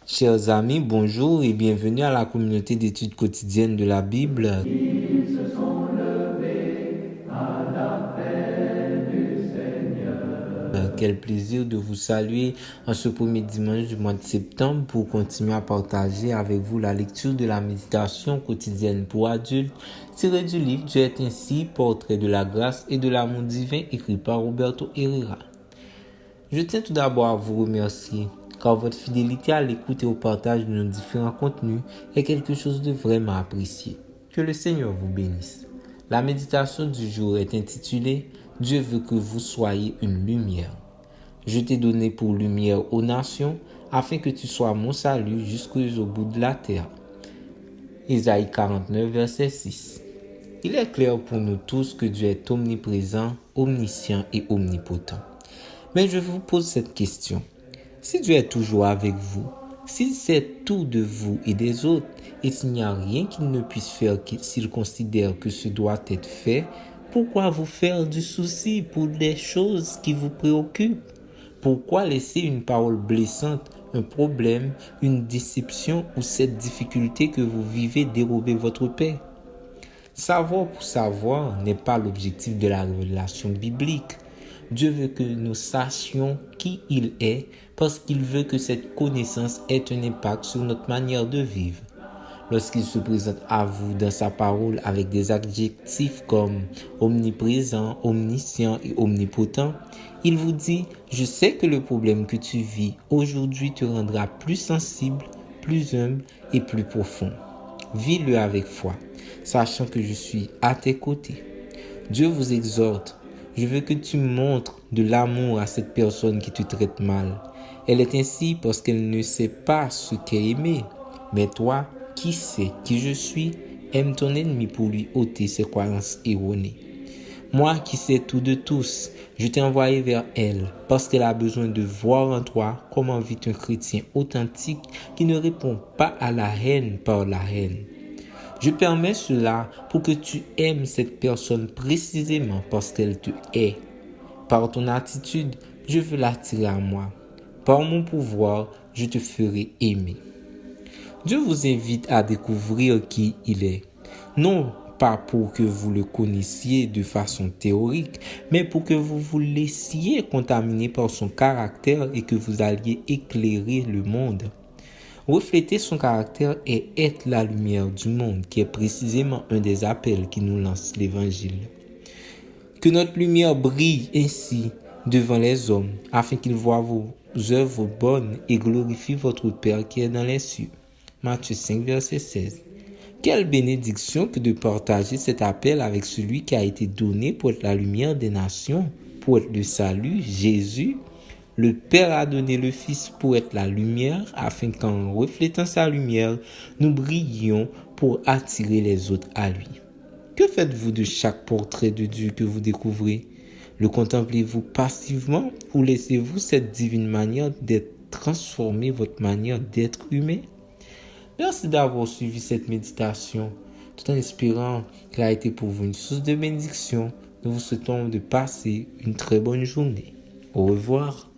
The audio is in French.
Chers amis, bonjour et bienvenue à la communauté d'études quotidiennes de la Bible. Quel plaisir de vous saluer en ce premier dimanche du mois de septembre pour continuer à partager avec vous la lecture de la méditation quotidienne pour adultes tirée du livre Dieu est ainsi, portrait de la grâce et de l'amour divin écrit par Roberto Herrera. Je tiens tout d'abord à vous remercier car votre fidélité à l'écoute et au partage de nos différents contenus est quelque chose de vraiment apprécié. Que le Seigneur vous bénisse. La méditation du jour est intitulée « Dieu veut que vous soyez une lumière ». Je t'ai donné pour lumière aux nations, afin que tu sois mon salut jusqu'au bout de la terre. Ésaïe 49, verset 6. Il est clair pour nous tous que Dieu est omniprésent, omniscient et omnipotent. Mais je vous pose cette question. Si Dieu est toujours avec vous, s'il sait tout de vous et des autres, et s'il n'y a rien qu'il ne puisse faire s'il considère que ce doit être fait, pourquoi vous faire du souci pour des choses qui vous préoccupent? Pourquoi laisser une parole blessante, un problème, une déception ou cette difficulté que vous vivez dérober votre paix? Savoir pour savoir n'est pas l'objectif de la révélation biblique. Dieu veut que nous sachions qui il est parce qu'il veut que cette connaissance ait un impact sur notre manière de vivre. Lorsqu'il se présente à vous dans sa parole avec des adjectifs comme omniprésent, omniscient et omnipotent, il vous dit « Je sais que le problème que tu vis aujourd'hui te rendra plus sensible, plus humble et plus profond. Vis-le avec foi, sachant que je suis à tes côtés. » Dieu vous exhorte. Je veux que tu montres de l'amour à cette personne qui te traite mal. Elle est ainsi parce qu'elle ne sait pas ce qu'est aimer. Mais toi, qui sais qui je suis, aime ton ennemi pour lui ôter ses croyances erronées. Moi qui sais tout de tous, je t'ai envoyé vers elle parce qu'elle a besoin de voir en toi comment vit un chrétien authentique qui ne répond pas à la haine par la haine. Je permets cela pour que tu aimes cette personne précisément parce qu'elle te hait. Par ton attitude, je veux l'attirer à moi. Par mon pouvoir, je te ferai aimer. Dieu vous invite à découvrir qui il est. Non pas pour que vous le connaissiez de façon théorique, mais pour que vous vous laissiez contaminer par son caractère et que vous alliez éclairer le monde. Refléter son caractère et être la lumière du monde, qui est précisément un des appels qui nous lance l'Évangile. Que notre lumière brille ainsi devant les hommes, afin qu'ils voient vos œuvres bonnes et glorifient votre Père qui est dans les cieux. Matthieu 5, verset 16. Quelle bénédiction que de partager cet appel avec celui qui a été donné pour être la lumière des nations, pour être le salut, Jésus. Le Père a donné le Fils pour être la lumière, afin qu'en reflétant sa lumière, nous brillions pour attirer les autres à lui. Que faites-vous de chaque portrait de Dieu que vous découvrez? Le contemplez-vous passivement ou laissez-vous cette divine manière d'être transformer votre manière d'être humain? Merci d'avoir suivi cette méditation, tout en espérant qu'elle a été pour vous une source de bénédiction. Nous vous souhaitons de passer une très bonne journée. Au revoir.